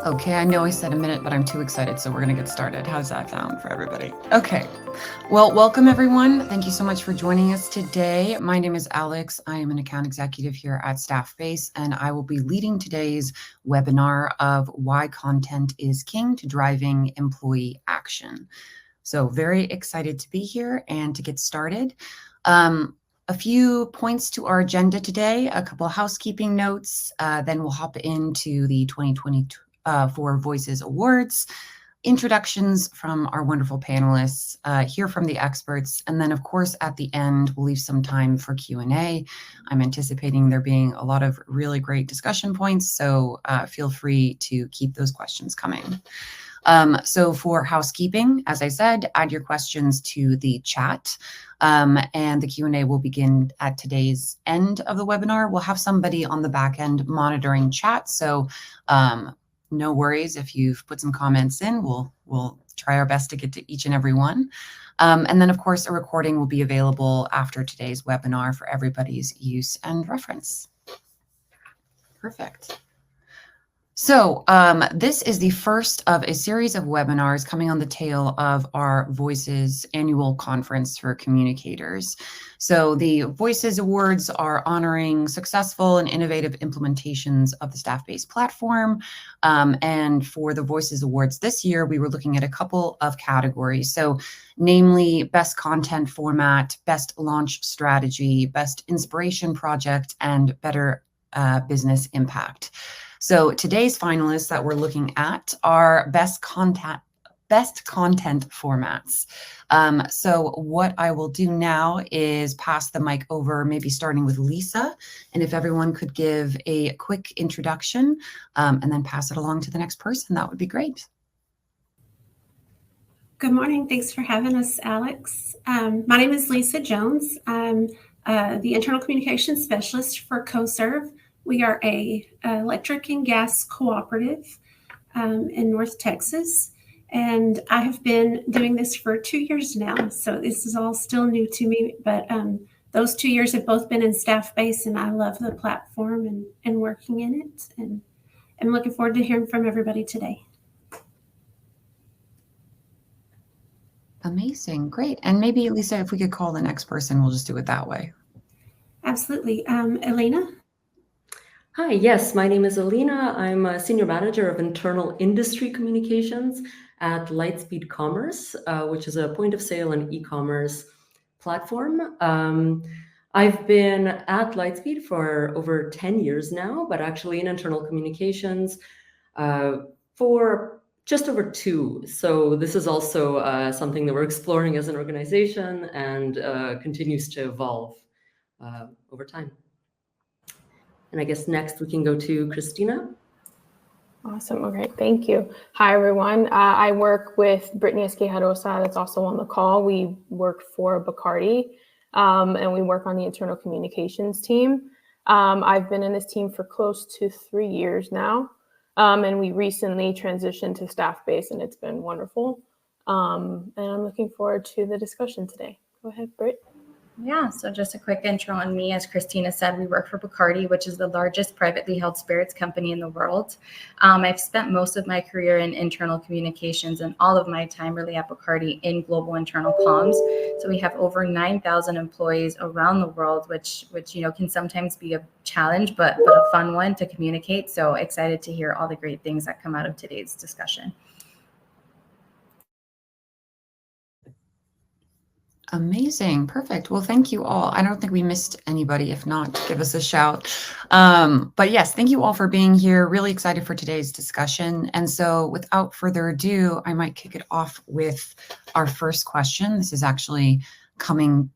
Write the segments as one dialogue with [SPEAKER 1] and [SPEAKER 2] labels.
[SPEAKER 1] Okay, I know I said a minute, but I'm too excited, so we're going to get started. How's that sound for everybody? Okay, well, welcome everyone. Thank you so much for joining us today. My name is Alex. I am an account executive here at Staffbase, and I will be leading today's webinar of why content is king to driving employee action. So very excited to be here and to get started. A few points to our agenda today, a couple of housekeeping notes, then we'll hop into the 2022 for Voices Awards, introductions from our wonderful panelists, hear from the experts, and then of course at the end we'll leave some time for Q&A. I'm anticipating there being a lot of really great discussion points, so feel free to keep those questions coming. So for housekeeping, as I said, add your questions to the chat, and the Q&A will begin at today's end of the webinar. We'll have somebody on the back end monitoring chat, so no worries if you've put some comments in. We'll try our best to get to each and every one. And then, of course, a recording will be available after today's webinar for everybody's use and reference. Perfect. So this is the first of a series of webinars coming on the tail of our Voices annual conference for communicators. So the Voices Awards are honoring successful and innovative implementations of the Staffbase platform. And for the Voices Awards this year, we were looking at a couple of categories. So namely, best content format, best launch strategy, best inspiration project, and better business impact. So today's finalists that we're looking at are best content formats. So what I will do now is pass the mic over, maybe starting with Lisa, and if everyone could give a quick introduction and then pass it along to the next person, that would be great.
[SPEAKER 2] Good morning. Thanks for having us, Alex. My name is Lisa Jones. I'm the internal communications specialist for CoServ. We are a electric and gas cooperative in North Texas, and I have been doing this for 2 years now. So this is all still new to me, but those 2 years have both been in Staffbase, and I love the platform and working in it. And I'm looking forward to hearing from everybody today.
[SPEAKER 1] Amazing, great. And maybe Lisa, if we could call the next person, we'll just do it that way.
[SPEAKER 2] Absolutely. Elina?
[SPEAKER 3] Hi, yes, my name is Elina. I'm a Senior Manager of Internal Industry Communications at Lightspeed Commerce, which is a point of sale and e-commerce platform. I've been at Lightspeed for over 10 years now, but actually in internal communications for just over 2. So this is also something that we're exploring as an organization and continues to evolve over time. And I guess next we can go to Kristina.
[SPEAKER 4] Awesome. Okay, thank you. Hi, everyone. I work with Brittany Esquijarosa, that's also on the call. We work for Bacardi, and we work on the internal communications team. I've been in this team for close to 3 years now, and we recently transitioned to Staffbase, and it's been wonderful. And I'm looking forward to the discussion today. Go ahead, Britt.
[SPEAKER 5] Yeah, so just a quick intro on me. As Kristina said, we work for Bacardi, which is the largest privately held spirits company in the world. I've spent most of my career in internal communications and all of my time really at Bacardi in global internal comms. So we have over 9,000 employees around the world, which can sometimes be a challenge, but a fun one to communicate. So excited to hear all the great things that come out of today's discussion.
[SPEAKER 1] Amazing. Perfect. Well, thank you all. I don't think we missed anybody. If not, give us a shout. But yes, thank you all for being here. Really excited for today's discussion. And so without further ado, I might kick it off with our first question. This is actually coming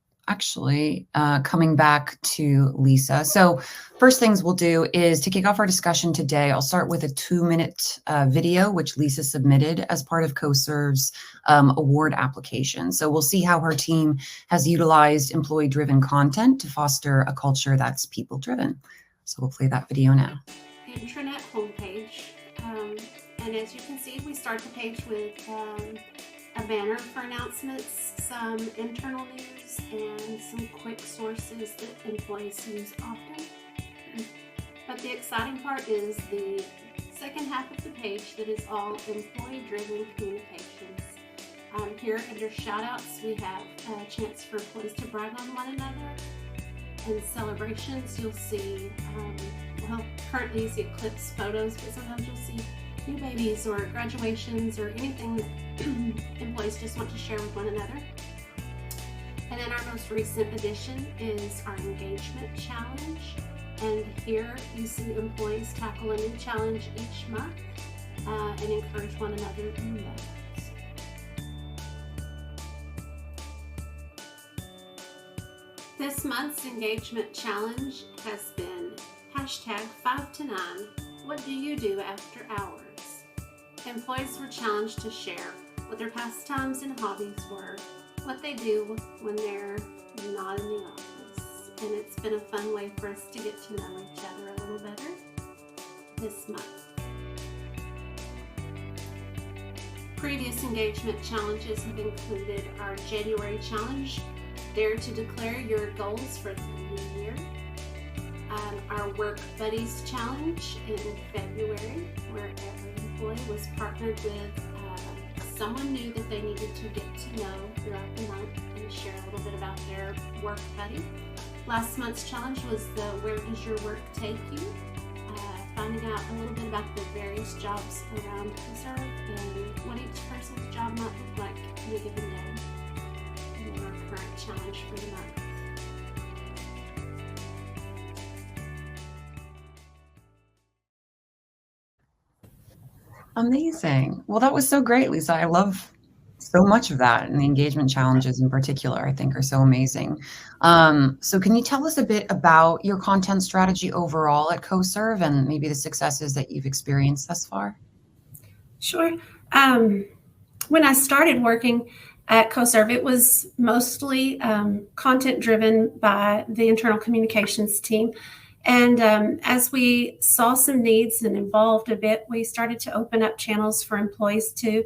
[SPEAKER 1] back to Lisa. So first things we'll do is to kick off our discussion today, I'll start with a 2-minute video, which Lisa submitted as part of CoServ's award application. So we'll see how her team has utilized employee-driven content to foster a culture that's people-driven. So we'll play that video now.
[SPEAKER 2] Intranet homepage. And as you can see, we start the page with a banner for announcements, some internal news, and some quick sources that employees use often. But the exciting part is the second half of the page that is all employee-driven communications. Here under shout-outs, we have a chance for employees to brag on one another. In celebrations, you'll see, currently you see eclipse photos, but sometimes you'll see new babies or graduations or anything that employees just want to share with one another. And then our most recent addition is our engagement challenge. And here you see employees tackle a new challenge each month and encourage one another in those. This month's engagement challenge has been #5 to 9. What do you do after hours? Employees were challenged to share what their pastimes and hobbies were, what they do when they're not in the office. And it's been a fun way for us to get to know each other a little better this month. Previous engagement challenges have included our January challenge, Dare to Declare Your Goals for the New Year, our Work Buddies Challenge in February, where every employee was partnered with someone new that they needed to get to know throughout the month and share a little bit about their work buddy. Last month's challenge was the Where Does Your Work Take You? Finding out a little bit about the various jobs around CoServ and what each person's job might look like in a given day. And then our current challenge for the month.
[SPEAKER 1] Amazing. Well, that was so great, Lisa. I love so much of that, and the engagement challenges in particular, I think, are so amazing. So can you tell us a bit about your content strategy overall at CoServ and maybe the successes that you've experienced thus far?
[SPEAKER 2] Sure. When I started working at CoServ, it was mostly content driven by the internal communications team. And as we saw some needs and evolved a bit, we started to open up channels for employees to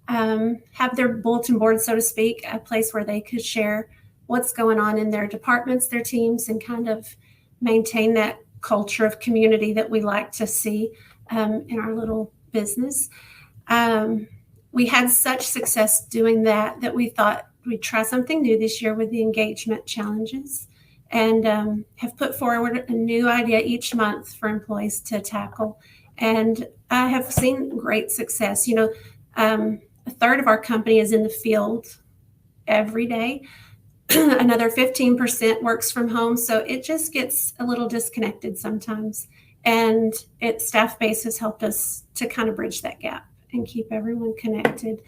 [SPEAKER 2] have their bulletin board, so to speak, a place where they could share what's going on in their departments, their teams, and kind of maintain that culture of community that we like to see in our little business. We had such success doing that we thought we'd try something new this year with the engagement challenges, and have put forward a new idea each month for employees to tackle. And I have seen great success. A third of our company is in the field every day. Another 15% works from home. So it just gets a little disconnected sometimes. And Staffbase has helped us to kind of bridge that gap and keep everyone connected,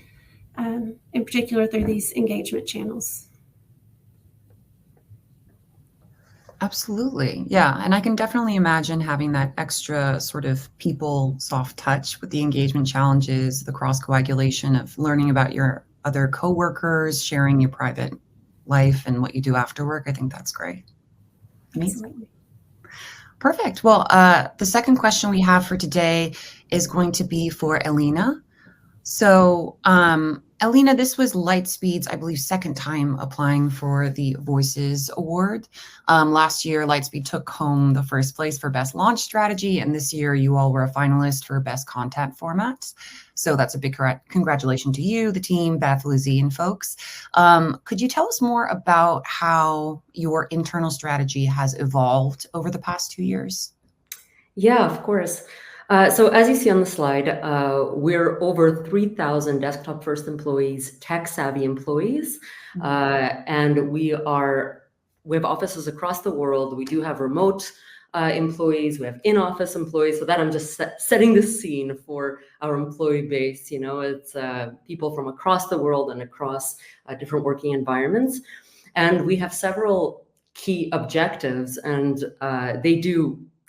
[SPEAKER 2] in particular through these engagement channels.
[SPEAKER 1] Absolutely. Yeah. And I can definitely imagine having that extra sort of people soft touch with the engagement challenges, the cross coagulation of learning about your other coworkers, sharing your private life and what you do after work. I think that's great. Amazing.
[SPEAKER 2] Absolutely.
[SPEAKER 1] Perfect. Well, the second question we have for today is going to be for Elina. So, Elina, this was Lightspeed's, I believe, second time applying for the Voices Award. Last year, Lightspeed took home the first place for Best Launch Strategy, and this year you all were a finalist for Best Content Formats. So that's a big congratulations to you, the team, Beth, Lizzie, and folks. Could you tell us more about how your internal strategy has evolved over the past 2 years?
[SPEAKER 3] Yeah, of course. So as you see on the slide, we're over 3,000 desktop-first employees, tech-savvy employees, and we have offices across the world. We do have remote employees, we have in-office employees. So that I'm just setting the scene for our employee base. It's people from across the world and across different working environments, and we have several key objectives, and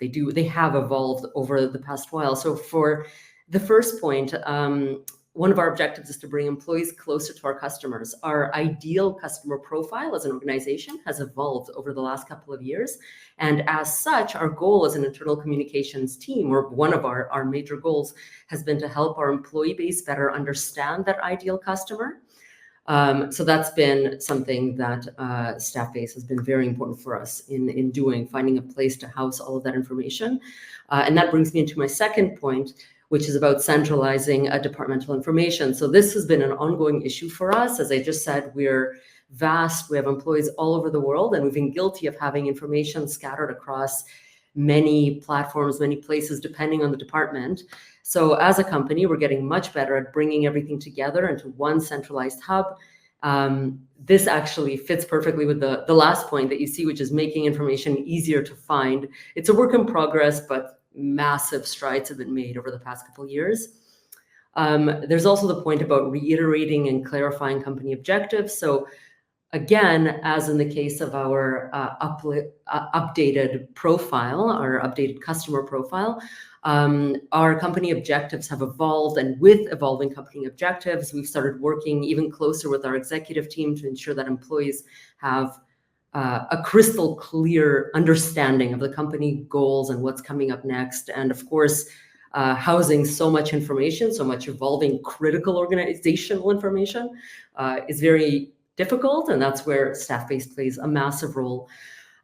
[SPEAKER 3] they have evolved over the past while. So for the first point, one of our objectives is to bring employees closer to our customers. Our ideal customer profile as an organization has evolved over the last couple of years. And as such, our goal as an internal communications team, or one of our major goals, has been to help our employee base better understand that ideal customer. So that's been something that Staffbase has been very important for us in doing, finding a place to house all of that information. And that brings me into my second point, which is about centralizing departmental information. So this has been an ongoing issue for us. As I just said, we're vast. We have employees all over the world, and we've been guilty of having information scattered across many platforms, many places, depending on the department. So as a company, we're getting much better at bringing everything together into one centralized hub. This actually fits perfectly with the last point that you see, which is making information easier to find. It's a work in progress, but massive strides have been made over the past couple of years. There's also the point about reiterating and clarifying company objectives. So again, as in the case of our updated profile, our updated customer profile, our company objectives have evolved, and with evolving company objectives, we've started working even closer with our executive team to ensure that employees have a crystal clear understanding of the company goals and what's coming up next. And of course, housing so much information, so much evolving critical organizational information is very difficult, and that's where Staffbase plays a massive role.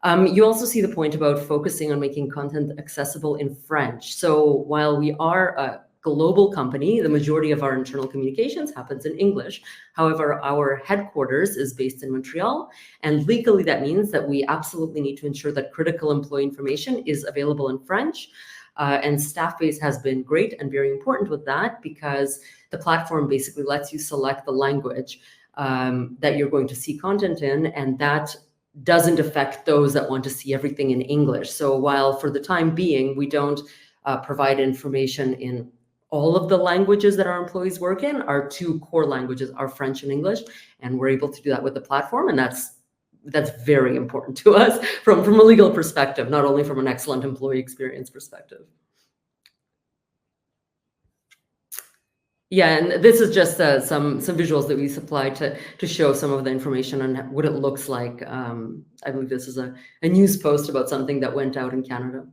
[SPEAKER 3] You also see the point about focusing on making content accessible in French. So while we are a global company, the majority of our internal communications happens in English. However, our headquarters is based in Montreal, and legally that means that we absolutely need to ensure that critical employee information is available in French. And Staffbase has been great and very important with that, because the platform basically lets you select the language that you're going to see content in, and that doesn't affect those that want to see everything in English. So while for the time being, we don't provide information in all of the languages that our employees work in, our two core languages are French and English, and we're able to do that with the platform. And that's very important to us from a legal perspective, not only from an excellent employee experience perspective. Yeah, and this is just some visuals that we supplied to show some of the information on what it looks like. I believe this is a news post about something that went out in Canada.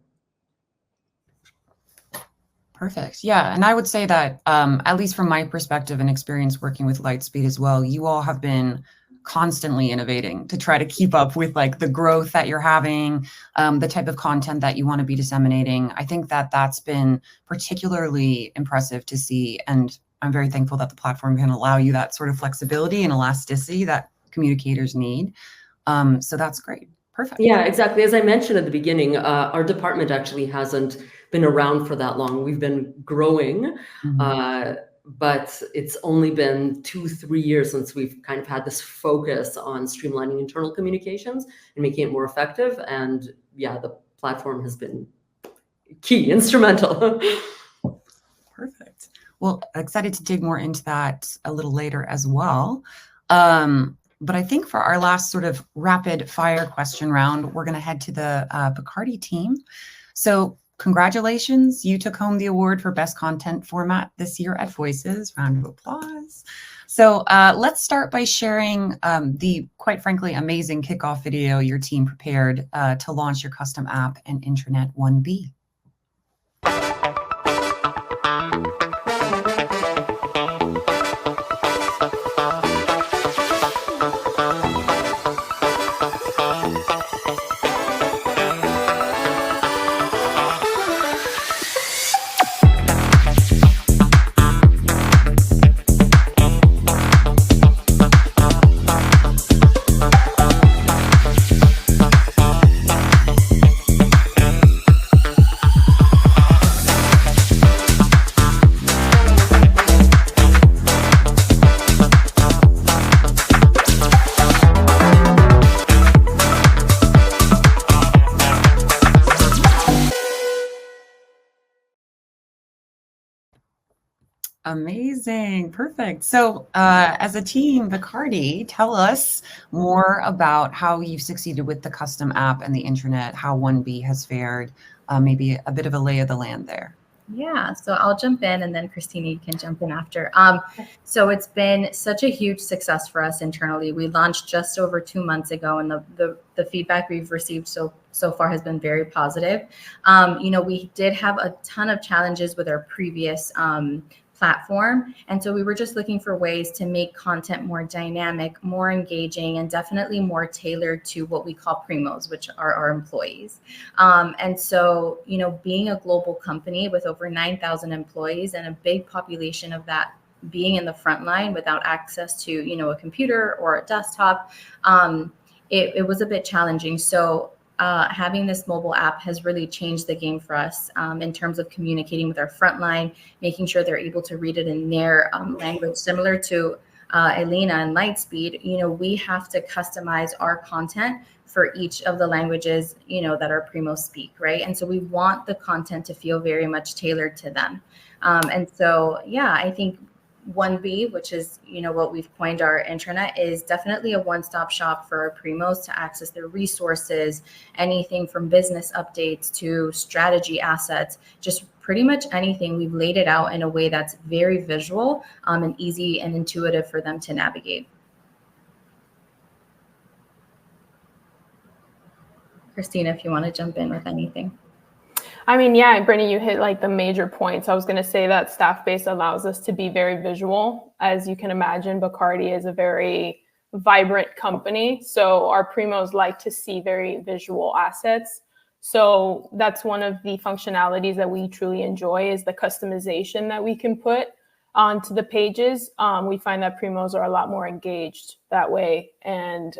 [SPEAKER 1] Perfect. Yeah, and I would say that at least from my perspective and experience working with Lightspeed as well, you all have been constantly innovating to try to keep up with like the growth that you're having, the type of content that you want to be disseminating. I think that that's been particularly impressive to see, and I'm very thankful that the platform can allow you that sort of flexibility and elasticity that communicators need. So that's great. Perfect.
[SPEAKER 3] Yeah, exactly. As I mentioned at the beginning, our department actually hasn't been around for that long. We've been growing, but it's only been 2-3 years since we've kind of had this focus on streamlining internal communications and making it more effective. And yeah, the platform has been key, instrumental.
[SPEAKER 1] Perfect. Well, excited to dig more into that a little later as well. But I think for our last sort of rapid fire question round, we're going to head to the Bacardi team. So congratulations, you took home the award for best content format this year at Voices. Round of applause. So let's start by sharing the, quite frankly, amazing kickoff video your team prepared to launch your custom app and intranet 1B. Amazing. Perfect. So as a team, Bacardi, tell us more about how you've succeeded with the custom app and the intranet, how 1B has fared, maybe a bit of a lay of the land there.
[SPEAKER 5] Yeah, so I'll jump in and then Kristina, you can jump in after. So it's been such a huge success for us internally. We launched just over 2 months ago, and the feedback we've received so far has been very positive. We did have a ton of challenges with our previous platform. And so we were just looking for ways to make content more dynamic, more engaging, and definitely more tailored to what we call primos, which are our employees. And so, you know, being a global company with over 9,000 employees and a big population of that being in the front line without access to, you know, a computer or a desktop, it was a bit challenging. So having this mobile app has really changed the game for us in terms of communicating with our frontline, making sure they're able to read it in their language, similar to Elina and Lightspeed. You know, we have to customize our content for each of the languages, you know, that our primos speak, right? And so we want the content to feel very much tailored to them. And so, yeah, I think 1B, which is, you know, what we've coined our intranet, is definitely a one-stop shop for our primos to access their resources, anything from business updates to strategy assets, just pretty much anything. We've laid it out in a way that's very visual and easy and intuitive for them to navigate. Kristina, if you want to jump in with anything.
[SPEAKER 4] I mean, yeah, Brittany, you hit like the major points. I was going to say that Staffbase allows us to be very visual. As you can imagine, Bacardi is a very vibrant company. So our primos like to see very visual assets. So that's one of the functionalities that we truly enjoy, is the customization that we can put onto the pages. We find that primos are a lot more engaged that way. And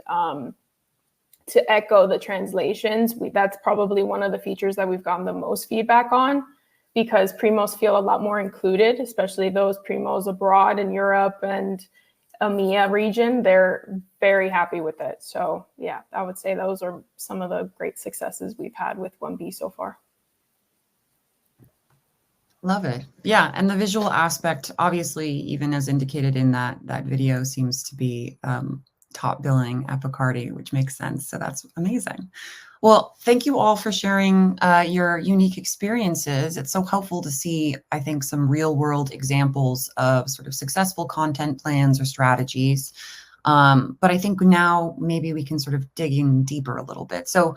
[SPEAKER 4] to echo the translations, that's probably one of the features that we've gotten the most feedback on, because primos feel a lot more included, especially those primos abroad in Europe and EMEA region. They're very happy with it. So yeah, I would say those are some of the great successes we've had with 1B so far.
[SPEAKER 1] Love it. Yeah. And the visual aspect, obviously, even as indicated in that video, seems to be top billing at Bacardi, which makes sense. So that's amazing. Well, thank you all for sharing your unique experiences. It's so helpful to see, I think, some real world examples of sort of successful content plans or strategies. But I think now maybe we can sort of dig in deeper a little bit. So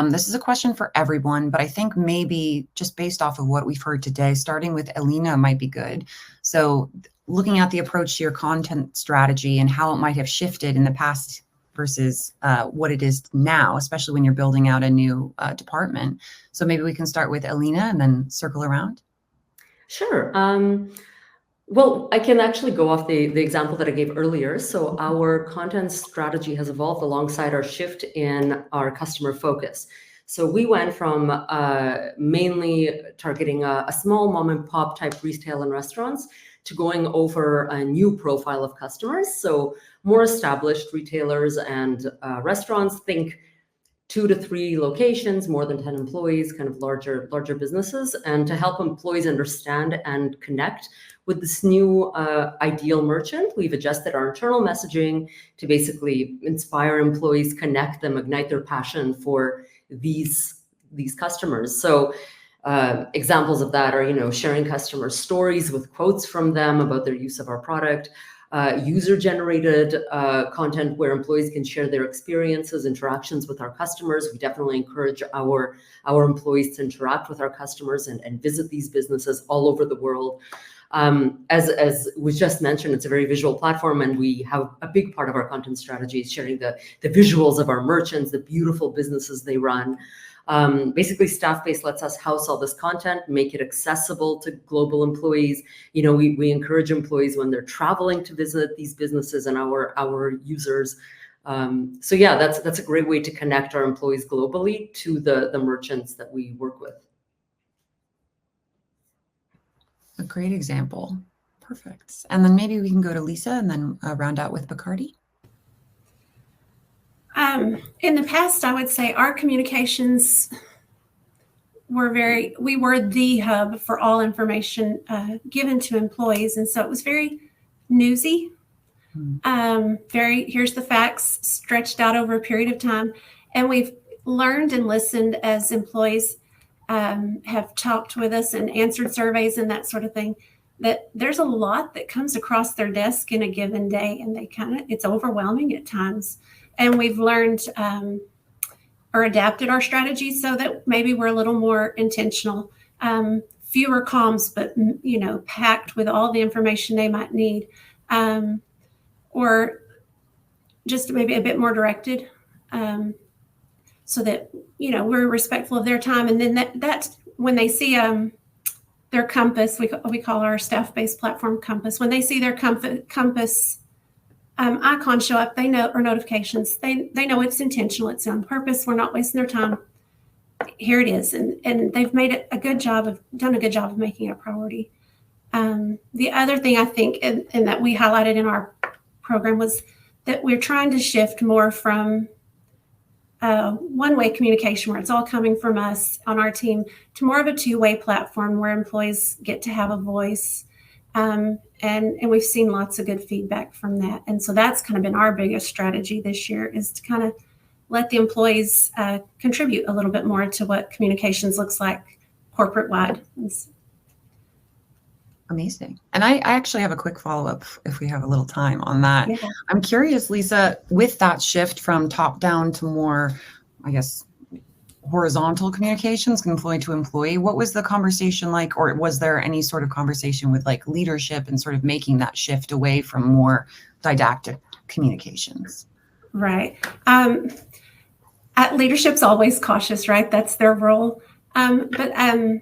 [SPEAKER 1] this is a question for everyone, but I think maybe just based off of what we've heard today, starting with Elina might be good. So looking at the approach to your content strategy and how it might have shifted in the past versus what it is now, especially when you're building out a new department. So maybe we can start with Elina and then circle around.
[SPEAKER 3] Sure. Well, I can actually go off the example that I gave earlier. So our content strategy has evolved alongside our shift in our customer focus. So we went from mainly targeting a small mom and pop type retail and restaurants to going over a new profile of customers. So more established retailers and restaurants, think 2 to 3 locations, more than 10 employees, kind of larger businesses. And to help employees understand and connect with this new ideal merchant, we've adjusted our internal messaging to basically inspire employees, connect them, ignite their passion for these customers. So examples of that are, you know, sharing customer stories with quotes from them about their use of our product, user-generated content where employees can share their experiences, interactions with our customers. We definitely encourage our employees to interact with our customers and visit these businesses all over the world. As was just mentioned, it's a very visual platform, and we have a big part of our content strategy is sharing the visuals of our merchants, the beautiful businesses they run. Basically, Staffbase lets us house all this content, make it accessible to global employees. You know, we encourage employees when they're traveling to visit these businesses and our users. So yeah, that's a great way to connect our employees globally to the merchants that we work with.
[SPEAKER 1] A great example. Perfect. And then maybe we can go to Lisa and then round out with Bacardi.
[SPEAKER 2] In the past, I would say our communications we were the hub for all information given to employees. And so it was very newsy, here's the facts stretched out over a period of time. And we've learned and listened as employees have talked with us and answered surveys and that sort of thing, that there's a lot that comes across their desk in a given day, and it's overwhelming at times. And we've learned or adapted our strategy so that maybe we're a little more intentional. fewer comms, but, packed with all the information they might need, or just maybe a bit more directed, so that, we're respectful of their time. And then that's when they see their compass, we call our Staffbase platform Compass. When they see their compass icon show up, they know, or notifications, they know it's intentional, it's on purpose, we're not wasting their time. Here it is, and they've made it done a good job of making it a priority. The other thing I think, and that we highlighted in our program, was that we're trying to shift more from one-way communication, where it's all coming from us on our team, to more of a two-way platform where employees get to have a voice. And we've seen lots of good feedback from that. And so that's kind of been our biggest strategy this year, is to kind of let the employees contribute a little bit more to what communications looks like corporate-wide.
[SPEAKER 1] Amazing. And I actually have a quick follow-up if we have a little time on that.
[SPEAKER 2] Yeah.
[SPEAKER 1] I'm curious, Lisa, with that shift from top down to more, I guess, horizontal communications, employee to employee, what was the conversation like? Or was there any sort of conversation with like leadership and sort of making that shift away from more didactic communications?
[SPEAKER 2] Right. Leadership's always cautious, right? That's their role. But I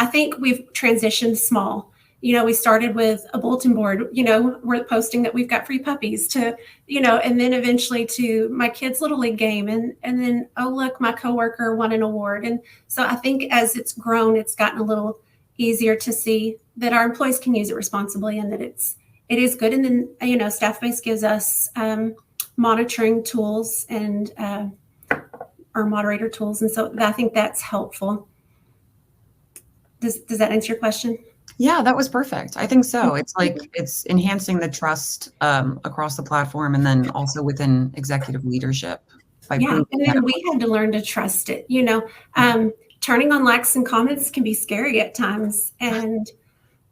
[SPEAKER 2] think we've transitioned small. We started with a bulletin board, we're posting that we've got free puppies, to, and then eventually to my kid's Little League game. And then, oh, look, my coworker won an award. And so I think as it's grown, it's gotten a little easier to see that our employees can use it responsibly, and that it is good. And then, Staffbase gives us monitoring tools and our moderator tools. And so I think that's helpful. Does that answer your question?
[SPEAKER 1] Yeah, that was perfect. I think so. It's like it's enhancing the trust across the platform, and then also within executive leadership.
[SPEAKER 2] And then we had to learn to trust it. Turning on likes and comments can be scary at times. And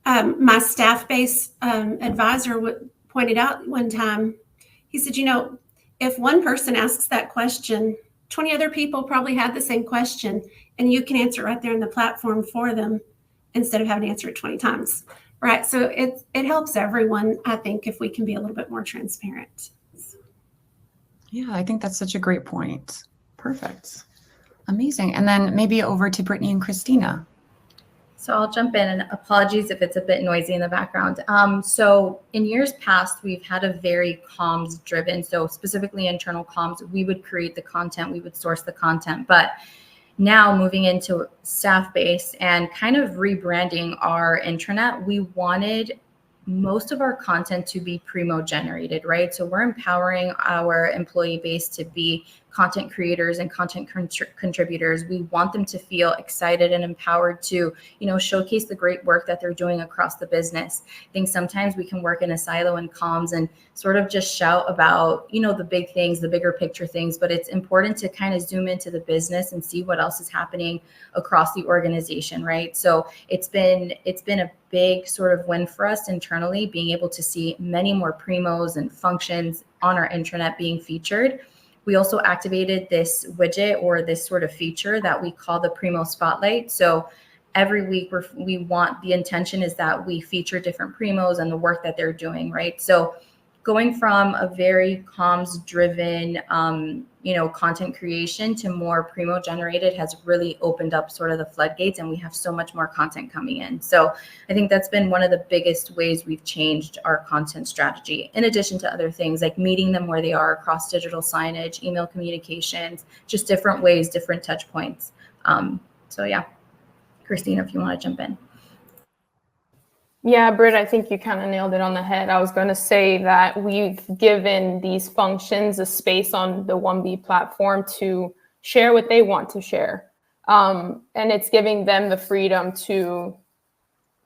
[SPEAKER 2] my Staffbase advisor pointed out one time, he said, if one person asks that question, 20 other people probably had the same question, and you can answer it right there in the platform for them instead of having to answer it 20 times, right? So it helps everyone, I think, if we can be a little bit more transparent.
[SPEAKER 1] Yeah, I think that's such a great point. Perfect. Amazing. And then maybe over to Brittany and Kristina.
[SPEAKER 5] So I'll jump in, and apologies if it's a bit noisy in the background. So in years past, we've had a very comms driven, so specifically internal comms, we would create the content, we would source the content. But now moving into Staffbase and kind of rebranding our intranet, we wanted most of our content to be primo generated, right? So we're empowering our employee base to be content creators and content contributors. We want them to feel excited and empowered to, showcase the great work that they're doing across the business. I think sometimes we can work in a silo in comms and sort of just shout about, the big things, the bigger picture things, but it's important to kind of zoom into the business and see what else is happening across the organization, right? So it's been a big sort of win for us internally, being able to see many more primos and functions on our intranet being featured. We also activated this widget, or this sort of feature that we call the Primo Spotlight. So every week the intention is that we feature different primos and the work that they're doing, right? So going from a very comms driven, content creation to more primo generated has really opened up sort of the floodgates, and we have so much more content coming in. So I think that's been one of the biggest ways we've changed our content strategy, in addition to other things like meeting them where they are across digital signage, email communications, just different ways, different touch points. So yeah, Kristina, if you want to jump in.
[SPEAKER 4] Yeah, Britt, I think you kind of nailed it on the head. I was going to say that we've given these functions a space on the 1B platform to share what they want to share. And it's giving them the freedom to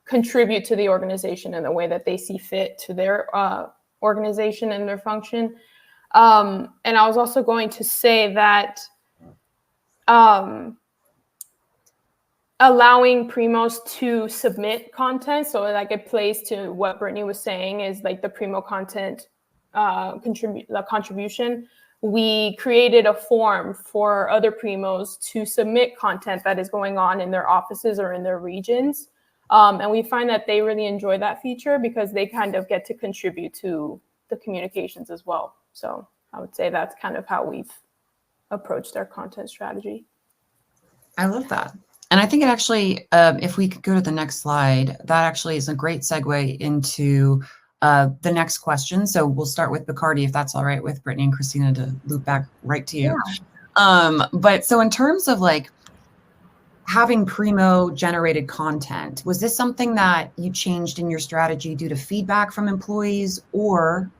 [SPEAKER 4] contribute to the organization in the way that they see fit to their organization and their function. And I was also going to say that allowing primos to submit content, so like it plays to what Brittany was saying, is like the primo content contribution. we created a form for other primos to submit content that is going on in their offices or in their regions. And we find that they really enjoy that feature because they kind of get to contribute to the communications as well. So I would say that's kind of how we've approached our content strategy.
[SPEAKER 1] I love that. And I think it actually, if we could go to the next slide, that actually is a great segue into the next question. So we'll start with Bacardi, if that's all right with Brittany and Kristina, to loop back right to you. Yeah. But so in terms of like having Primo generated content, was this something that you changed in your strategy due to feedback from employees or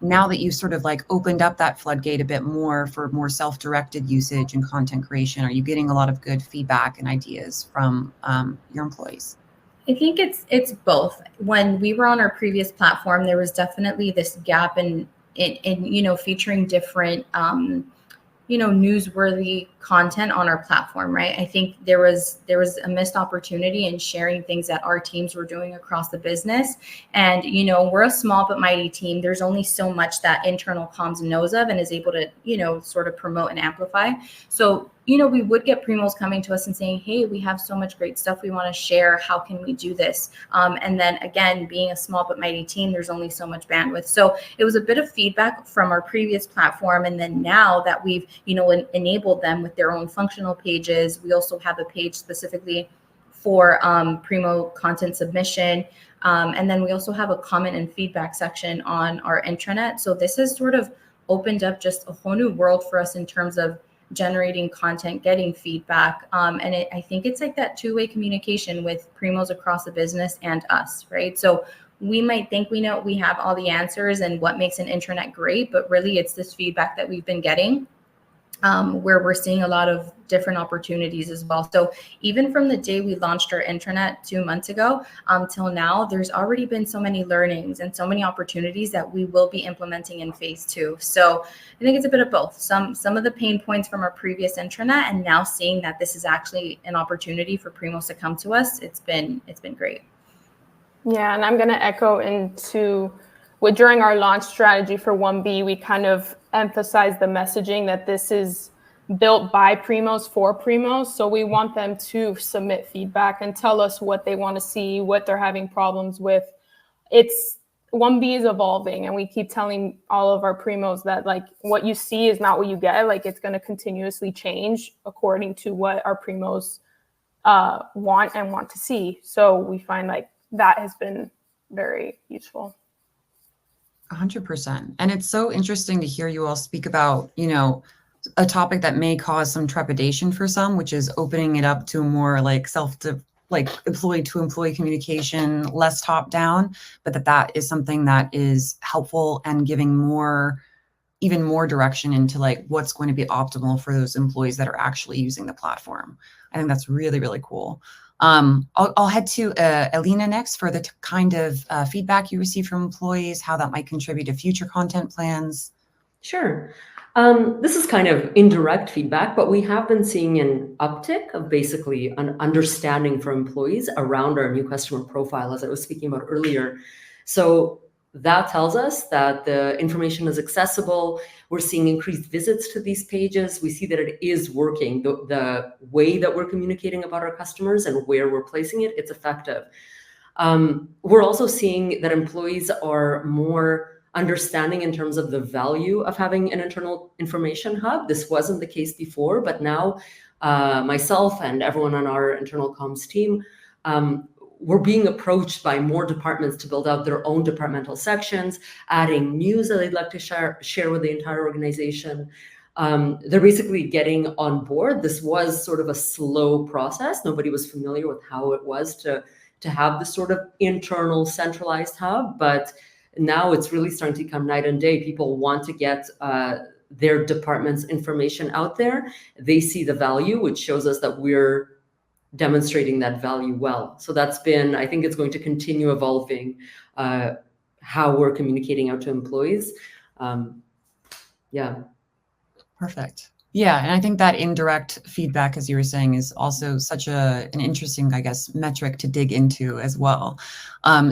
[SPEAKER 1] now that you've sort of like opened up that floodgate a bit more for more self-directed usage and content creation, are you getting a lot of good feedback and ideas from your employees?
[SPEAKER 5] I think it's both. When we were on our previous platform, there was definitely this gap in featuring different newsworthy content on our platform, right? I think there was a missed opportunity in sharing things that our teams were doing across the business. And, we're a small but mighty team. There's only so much that internal comms knows of and is able to, sort of promote and amplify. So, we would get primos coming to us and saying, hey, we have so much great stuff we want to share. How can we do this? And then again, being a small but mighty team, there's only so much bandwidth. So it was a bit of feedback from our previous platform. And then now that we've, enabled them with their own functional pages, we also have a page specifically for Primo content submission. And then we also have a comment and feedback section on our intranet. So this has sort of opened up just a whole new world for us in terms of generating content, getting feedback. I think it's like that two-way communication with primos across the business and us, right? So we might think we have all the answers and what makes an intranet great, but really it's this feedback that we've been getting where we're seeing a lot of different opportunities as well. So even from the day we launched our intranet 2 months ago till now, there's already been so many learnings and so many opportunities that we will be implementing in phase 2. So I think it's a bit of both. Some of the pain points from our previous intranet, and now seeing that this is actually an opportunity for primos to come to us, it's been great.
[SPEAKER 4] Yeah, and I'm going to echo into during our launch strategy for 1B, we kind of emphasize the messaging that this is built by primos for primos. So we want them to submit feedback and tell us what they want to see, what they're having problems with. 1B is evolving, and we keep telling all of our primos that like what you see is not what you get. Like it's going to continuously change according to what our primos want to see. So we find like that has been very useful.
[SPEAKER 1] 100%. And it's so interesting to hear you all speak about, a topic that may cause some trepidation for some, which is opening it up to more like employee to employee communication, less top down, but that is something that is helpful and giving even more direction into like what's going to be optimal for those employees that are actually using the platform. I think that's really, really cool. I'll head to Elina next for the kind of feedback you receive from employees, how that might contribute to future content plans.
[SPEAKER 3] Sure. This is kind of indirect feedback, but we have been seeing an uptick of basically an understanding for employees around our new customer profile, as I was speaking about earlier. So that tells us that the information is accessible. We're seeing increased visits to these pages. We see that it is working. The way that we're communicating about our customers and where we're placing it, it's effective. We're also seeing that employees are more understanding in terms of the value of having an internal information hub. This wasn't the case before, but now myself and everyone on our internal comms team, we're being approached by more departments to build out their own departmental sections, adding news that they'd like to share with the entire organization. They're basically getting on board. This was sort of a slow process. Nobody was familiar with how it was to have this sort of internal centralized hub, but now it's really starting to become night and day. People want to get their department's information out there. They see the value, which shows us that we're demonstrating that value well. So that's been, I think it's going to continue evolving how we're communicating out to employees. Yeah.
[SPEAKER 1] Perfect. Yeah, and I think that indirect feedback, as you were saying, is also such an interesting, I guess, metric to dig into as well.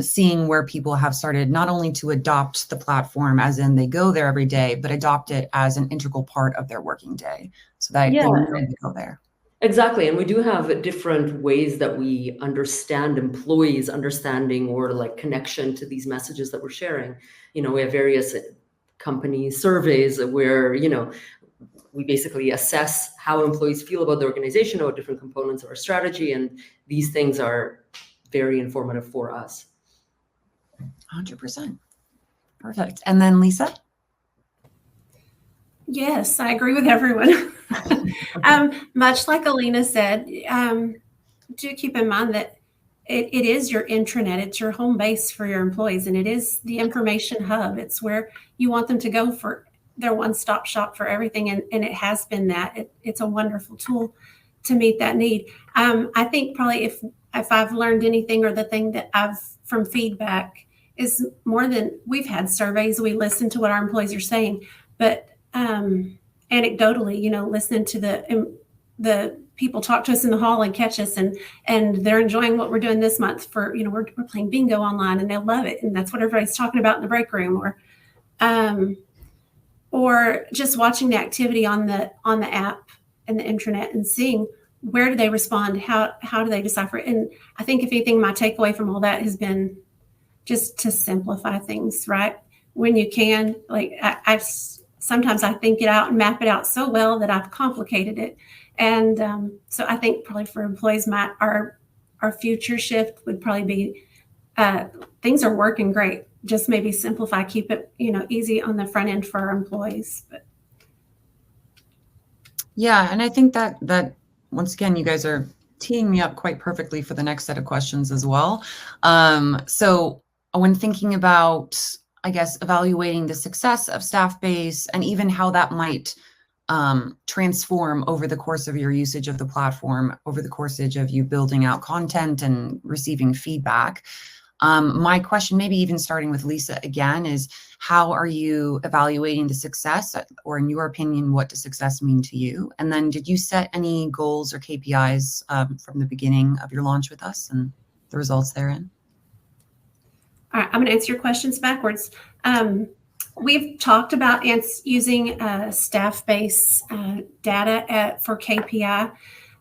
[SPEAKER 1] Seeing where people have started not only to adopt the platform, as in they go there every day, but adopt it as an integral part of their working day, so that they need to go there.
[SPEAKER 3] Exactly. And we do have different ways that we understand employees' understanding or like connection to these messages that we're sharing. We have various company surveys where, we basically assess how employees feel about the organization or different components of our strategy. And these things are very informative for us.
[SPEAKER 1] 100%. Perfect. And then Lisa?
[SPEAKER 2] Yes, I agree with everyone. Much like Elina said, do keep in mind that it is your intranet. It's your home base for your employees, and it is the information hub. It's where you want them to go for their one-stop shop for everything, and it has been that. It's a wonderful tool to meet that need. I think probably if I've learned anything, or the thing that I've from feedback, is more than we've had surveys. We listen to what our employees are saying, but anecdotally, listening to the people talk to us in the hall and catch us, and they're enjoying what we're doing this month. For we're playing bingo online, and they love it, and that's what everybody's talking about in the break room, or just watching the activity on the app and the intranet and seeing where do they respond, how do they decipher it. And I think if anything, my takeaway from all that has been just to simplify things, right? When you can, like sometimes I think it out and map it out so well that I've complicated it. And so I think probably for employees, our future shift would probably be things are working great. Just maybe simplify, keep it easy on the front end for our employees. But
[SPEAKER 1] yeah, and I think that once again, you guys are teeing me up quite perfectly for the next set of questions as well. So when thinking about, I guess, evaluating the success of Staffbase and even how that might transform over the course of your usage of the platform, over the course of you building out content and receiving feedback. My question, maybe even starting with Lisa again, is how are you evaluating the success, or in your opinion, what does success mean to you? And then did you set any goals or KPIs from the beginning of your launch with us and the results therein?
[SPEAKER 2] All right, I'm going to answer your questions backwards. We've talked about using Staffbase data for KPI.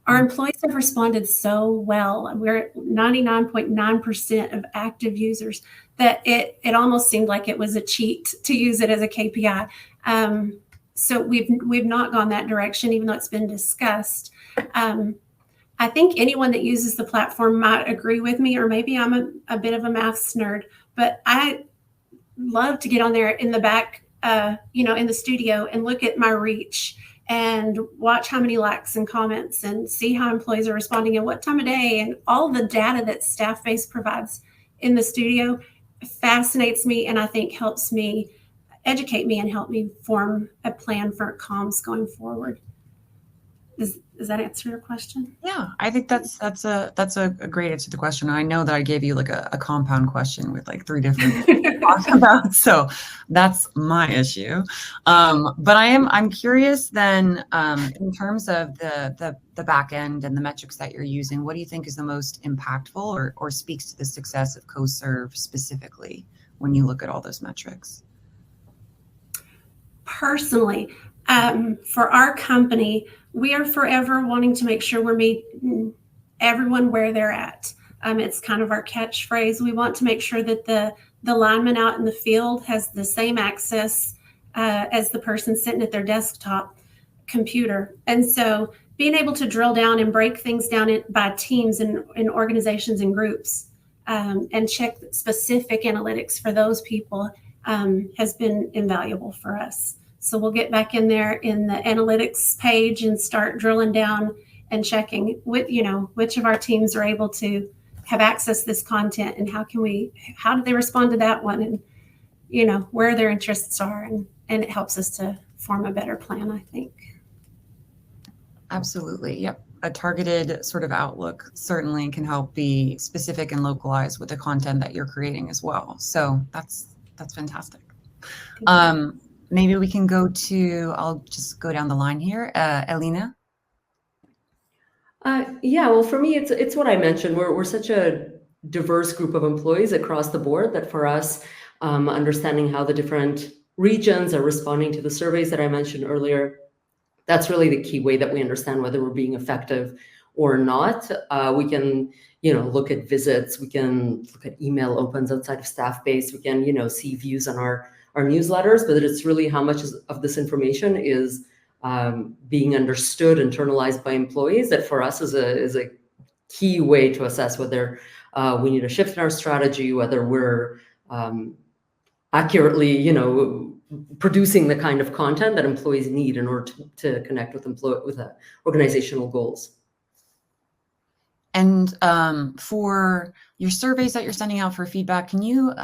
[SPEAKER 2] Our employees have responded so well. We're at 99.9% of active users that it almost seemed like it was a cheat to use it as a KPI. So we've not gone that direction, even though it's been discussed. I think anyone that uses the platform might agree with me, or maybe I'm a bit of a maths nerd, but I love to get on there in the back, in the studio and look at my reach and watch how many likes and comments and see how employees are responding and what time of day, and all the data that Staffbase provides in the studio fascinates me, and I think helps me educate me and help me form a plan for comms going forward. Does that answer your question?
[SPEAKER 1] Yeah, I think that's a great answer to the question. I know that I gave you like a compound question with like 3 different things to talk about, so that's my issue. But I'm curious then, in terms of the back end and the metrics that you're using, what do you think is the most impactful or speaks to the success of CoServ specifically when you look at all those metrics?
[SPEAKER 2] Personally, for our company, we are forever wanting to make sure we're meeting everyone where they're at. It's kind of our catchphrase. We want to make sure that the lineman out in the field has the same access as the person sitting at their desktop computer. And so being able to drill down and break things down by teams and organizations and groups, and check specific analytics for those people has been invaluable for us. So we'll get back in there in the analytics page and start drilling down and checking which of our teams are able to have access to this content, and how do they respond to that one, and where their interests are, and it helps us to form a better plan, I think. Absolutely.
[SPEAKER 1] Yep. A targeted sort of outlook certainly can help be specific and localized with the content that you're creating as well. So that's fantastic. maybe we can go to, I'll just go down the line here. Elina?
[SPEAKER 3] Yeah, well, for me, it's what I mentioned. We're such a diverse group of employees across the board that for us, understanding how the different regions are responding to the surveys that I mentioned earlier, that's really the key way that we understand whether we're being effective or not. We can, look at visits. We can look at email opens outside of Staffbase. We can, see views on our newsletters, but it's really how much of this information is being understood, internalized by employees. That for us is a key way to assess whether we need a shift in our strategy, whether we're accurately, producing the kind of content that employees need in order to connect with organizational goals.
[SPEAKER 1] And for your surveys that you're sending out for feedback, can you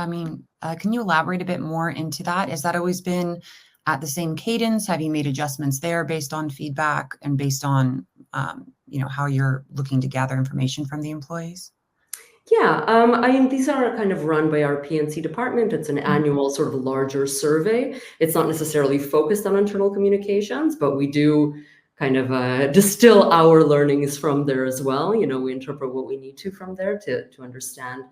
[SPEAKER 1] elaborate a bit more into that? Has that always been at the same cadence? Have you made adjustments there based on feedback and based on, how you're looking to gather information from the employees?
[SPEAKER 3] Yeah, these are kind of run by our P&C department. It's an annual sort of larger survey. It's not necessarily focused on internal communications, but we do kind of distill our learnings from there as well. We interpret what we need to from there to understand.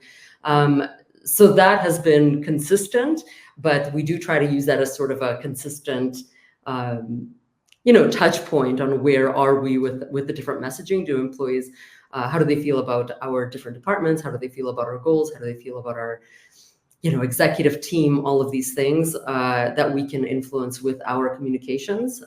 [SPEAKER 3] So that has been consistent, but we do try to use that as sort of a consistent touch point on where are we with the different messaging to employees. How do they feel about our different departments? How do they feel about our goals? How do they feel about our, executive team? All of these things that we can influence with our communications.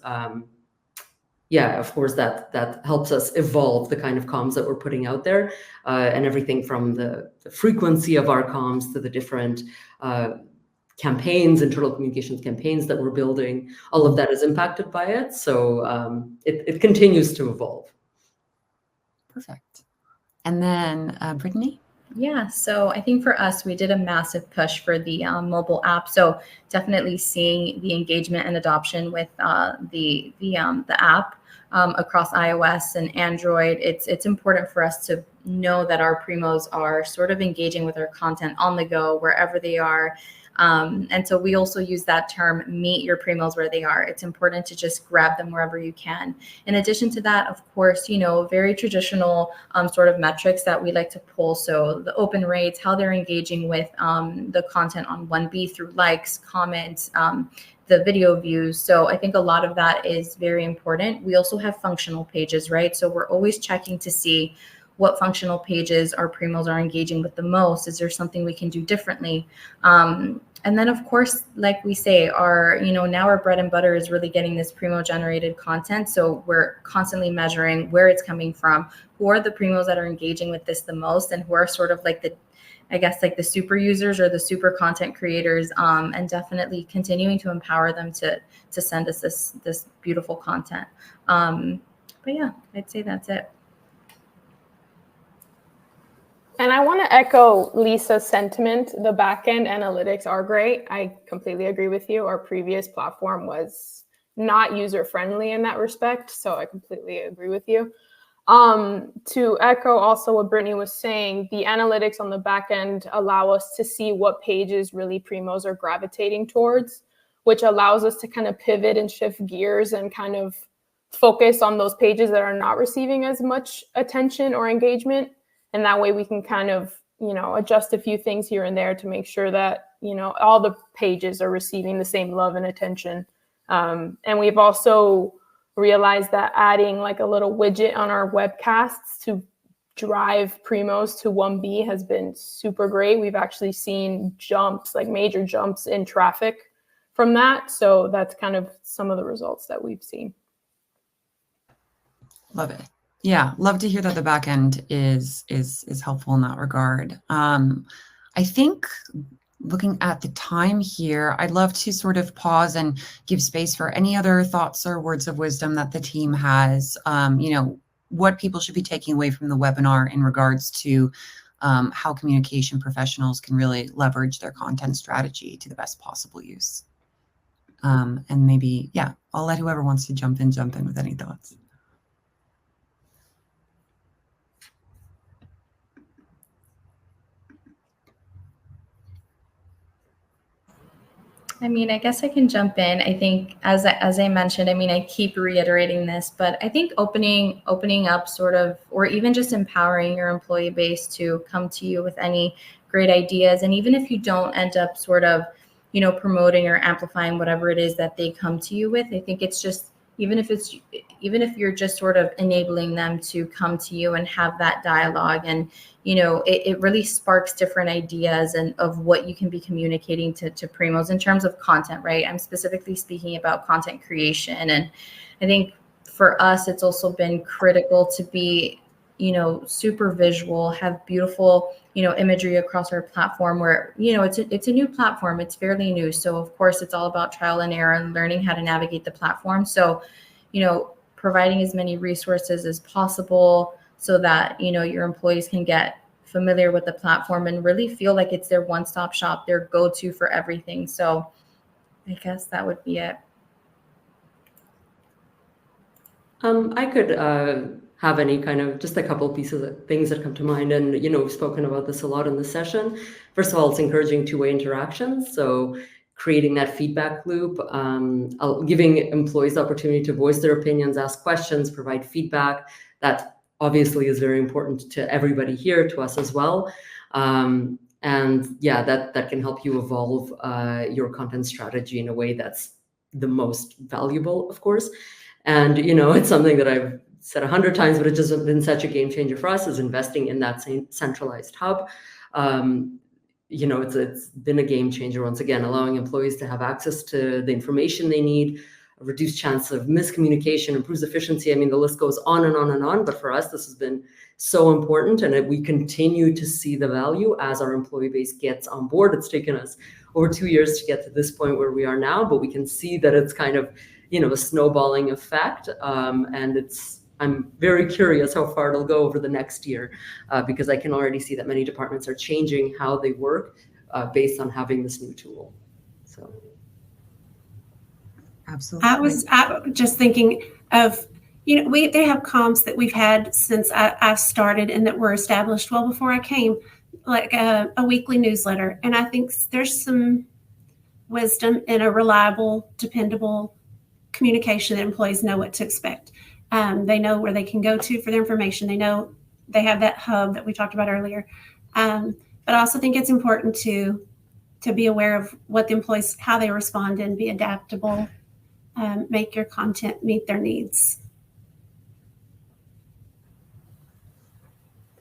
[SPEAKER 3] Of course, that helps us evolve the kind of comms that we're putting out there, and everything from the frequency of our comms to the different campaigns, internal communications campaigns that we're building. All of that is impacted by it. So it continues to evolve.
[SPEAKER 1] Perfect. And then Brittany?
[SPEAKER 5] Yeah, so I think for us, we did a massive push for the mobile app. So definitely seeing the engagement and adoption with the app across iOS and Android. It's important for us to know that our primos are sort of engaging with our content on the go, wherever they are. And so we also use that term, meet your primos where they are. It's important to just grab them wherever you can. In addition to that, of course, very traditional sort of metrics that we like to pull. So the open rates, how they're engaging with the content on 1B through likes, comments, the video views. So I think a lot of that is very important. We also have functional pages, right? So we're always checking to see what functional pages our primos are engaging with the most. Is there something we can do differently? And then, of course, like we say, now our bread and butter is really getting this primo generated content. So we're constantly measuring where it's coming from, who are the primos that are engaging with this the most, and who are sort of like the super users or the super content creators, and definitely continuing to empower them to send us this beautiful content. But yeah, I'd say that's it.
[SPEAKER 4] And I want to echo Lisa's sentiment. The backend analytics are great. I completely agree with you. Our previous platform was not user-friendly in that respect, so I completely agree with you. To echo also what Brittany was saying, the analytics on the backend allow us to see what pages really primos are gravitating towards, which allows us to kind of pivot and shift gears and kind of focus on those pages that are not receiving as much attention or engagement. And that way we can kind of, adjust a few things here and there to make sure that, all the pages are receiving the same love and attention. And we've also realized that adding like a little widget on our webcasts to drive primos to 1B has been super great. We've actually seen jumps, like major jumps in traffic from that. So that's kind of some of the results that we've seen.
[SPEAKER 1] Love it. Yeah, love to hear that the back end is helpful in that regard. I think looking at the time here, I'd love to sort of pause and give space for any other thoughts or words of wisdom that the team has, what people should be taking away from the webinar in regards to how communication professionals can really leverage their content strategy to the best possible use. And maybe, I'll let whoever wants to jump in with any thoughts.
[SPEAKER 5] I mean, I guess I can jump in. I think as I mentioned, I mean, I keep reiterating this, but I think opening up sort of, or even just empowering your employee base to come to you with any great ideas. And even if you don't end up sort of, promoting or amplifying whatever it is that they come to you with, I think it's just, even if you're just sort of enabling them to come to you and have that dialogue, and it really sparks different ideas and of what you can be communicating to primos in terms of content, right? I'm specifically speaking about content creation. And I think for us, it's also been critical to be, super visual, have beautiful, imagery across our platform where, it's a new platform. It's fairly new. So of course it's all about trial and error and learning how to navigate the platform. So, providing as many resources as possible so that, your employees can get familiar with the platform and really feel like it's their one-stop shop, their go-to for everything. So I guess that would be it.
[SPEAKER 3] I could have any kind of just a couple pieces of things that come to mind. And, we've spoken about this a lot in the session. First of all, it's encouraging two-way interactions. So creating that feedback loop, giving employees the opportunity to voice their opinions, ask questions, provide feedback. That obviously is very important to everybody here, to us as well. And yeah, that can help you evolve your content strategy in a way that's the most valuable, of course. And, it's something that I've said 100 times, but it's just been such a game changer for us, is investing in that centralized hub. It's been a game changer, once again, allowing employees to have access to the information they need, a reduced chance of miscommunication, improves efficiency. I mean, the list goes on and on and on, but for us, this has been so important, and we continue to see the value as our employee base gets on board. It's taken us over 2 years to get to this point where we are now, but we can see that it's kind of, a snowballing effect. And I'm very curious how far it'll go over the next year, because I can already see that many departments are changing how they work based on having this new tool. So,
[SPEAKER 1] Absolutely.
[SPEAKER 2] I was just thinking of, they have comms that we've had since I started and that were established well before I came, like a weekly newsletter. And I think there's some wisdom in a reliable, dependable communication that employees know what to expect. They know where they can go to for their information. They know they have that hub that we talked about earlier. But I also think it's important to be aware of what the employees, how they respond, and be adaptable. Make your content meet their needs.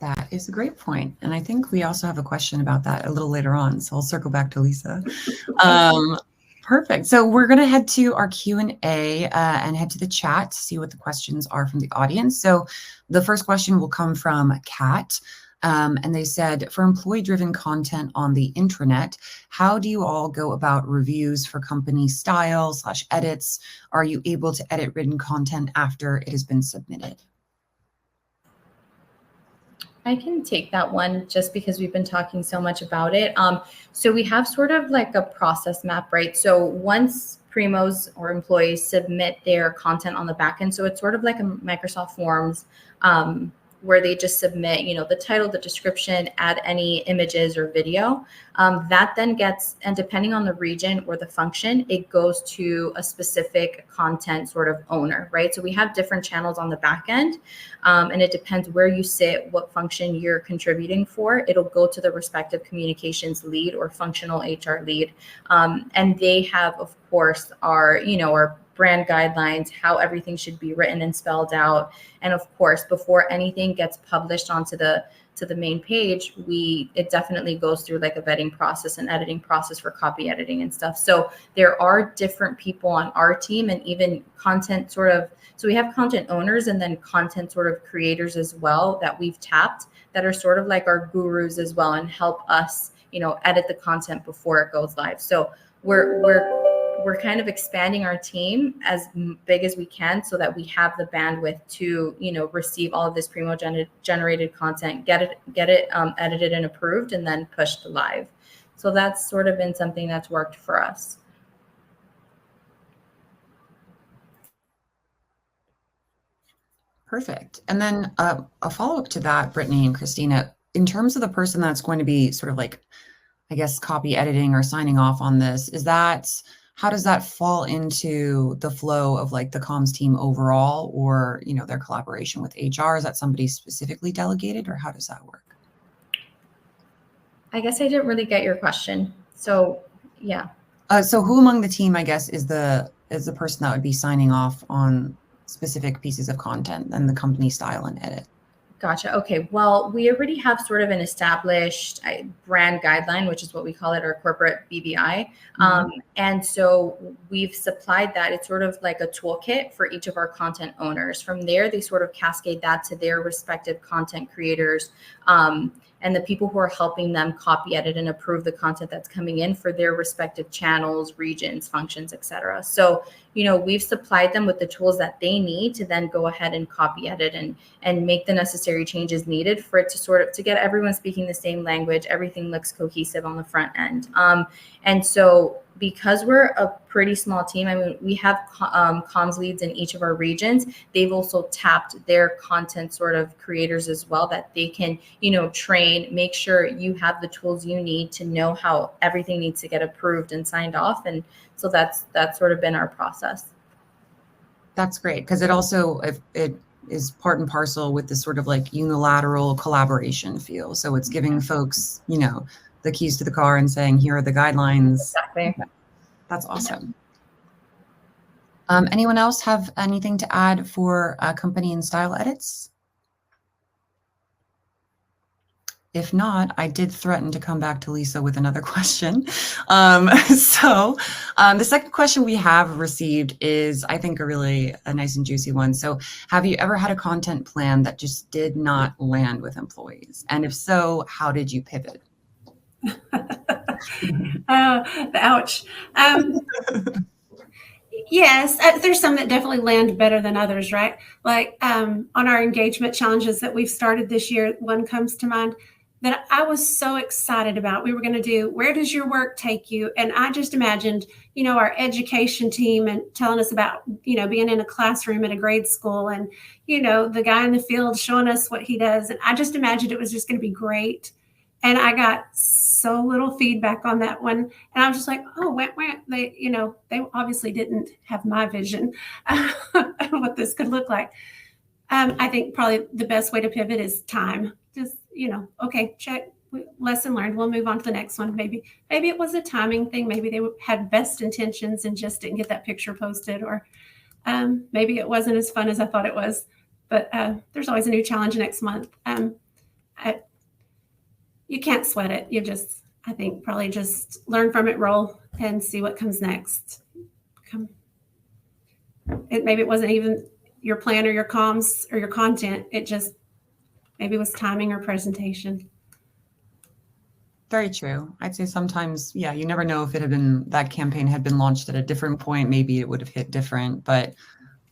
[SPEAKER 1] That is a great point. And I think we also have a question about that a little later on. So I'll circle back to Lisa. Perfect. So we're going to head to our Q&A and head to the chat to see what the questions are from the audience. So the first question will come from Kat. And they said, for employee-driven content on the intranet, how do you all go about reviews for company style/edits? Are you able to edit written content after it has been submitted?
[SPEAKER 5] I can take that one just because we've been talking so much about it. So we have sort of like a process map, right? So once primos or employees submit their content on the back end, so it's sort of like a Microsoft Forms where they just submit, the title, the description, add any images or video. That then gets, and depending on the region or the function, it goes to a specific content sort of owner, right? So we have different channels on the back end, and it depends where you sit, what function you're contributing for. It'll go to the respective communications lead or functional HR lead. And they have, of course, our brand guidelines, how everything should be written and spelled out. And of course, before anything gets published onto the main page, it definitely goes through like a vetting process and editing process for copy editing and stuff. So there are different people on our team, and even content so we have content owners and then content sort of creators as well that we've tapped that are sort of like our gurus as well and help us, edit the content before it goes live. So we're kind of expanding our team as big as we can so that we have the bandwidth to, receive all of this primo generated content, get it edited and approved, and then pushed live. So that's sort of been something that's worked for us.
[SPEAKER 1] Perfect. And then a follow-up to that, Brittany and Kristina, in terms of the person that's going to be sort of like I guess, copy editing or signing off on this, how does that fall into the flow of like the comms team overall, or, their collaboration with HR? Is that somebody specifically delegated, or how does that work?
[SPEAKER 5] I guess I didn't really get your question. So yeah.
[SPEAKER 1] So who among the team, I guess, is the person that would be signing off on specific pieces of content and the company style and edit?
[SPEAKER 5] Gotcha. Okay. Well, we already have sort of an established brand guideline, which is what we call it, our corporate BBI. And so we've supplied that. It's sort of like a toolkit for each of our content owners. From there, they sort of cascade that to their respective content creators, and the people who are helping them copy, edit, and approve the content that's coming in for their respective channels, regions, functions, etc. So, we've supplied them with the tools that they need to then go ahead and copy, edit, and make the necessary changes needed for it to get everyone speaking the same language. Everything looks cohesive on the front end. And so because we're a pretty small team, I mean, we have comms leads in each of our regions. They've also tapped their content sort of creators as well, that they can, train, make sure you have the tools you need to know how everything needs to get approved and signed off. And so that's sort of been our process.
[SPEAKER 1] That's great, because it also, it is part and parcel with this sort of like unilateral collaboration feel. So it's giving folks, the keys to the car and saying, here are the guidelines.
[SPEAKER 5] Exactly.
[SPEAKER 1] That's awesome. Anyone else have anything to add for company and style edits? If not, I did threaten to come back to Lisa with another question. So the second question we have received is, I think, a nice and juicy one. So have you ever had a content plan that just did not land with employees? And if so, how did you pivot?
[SPEAKER 2] Ouch. Yes, there's some that definitely land better than others, right? Like on our engagement challenges that we've started this year, one comes to mind that I was so excited about. We were going to do, where does your work take you? And I just imagined, our education team and telling us about, being in a classroom at a grade school and, the guy in the field showing us what he does. And I just imagined it was just going to be great. And I got so little feedback on that one. And I was just like, oh, they obviously didn't have my vision of what this could look like. I think probably the best way to pivot is time. Just, okay, check, lesson learned. We'll move on to the next one. Maybe it was a timing thing. Maybe they had best intentions and just didn't get that picture posted. Or maybe it wasn't as fun as I thought it was. But there's always a new challenge next month. You can't sweat it. I think probably just learn from it, roll, and see what comes next. Maybe it wasn't even your plan or your comms or your content. It just maybe it was timing or presentation.
[SPEAKER 1] Very true. I'd say sometimes, you never know if that campaign had been launched at a different point. Maybe it would have hit different. But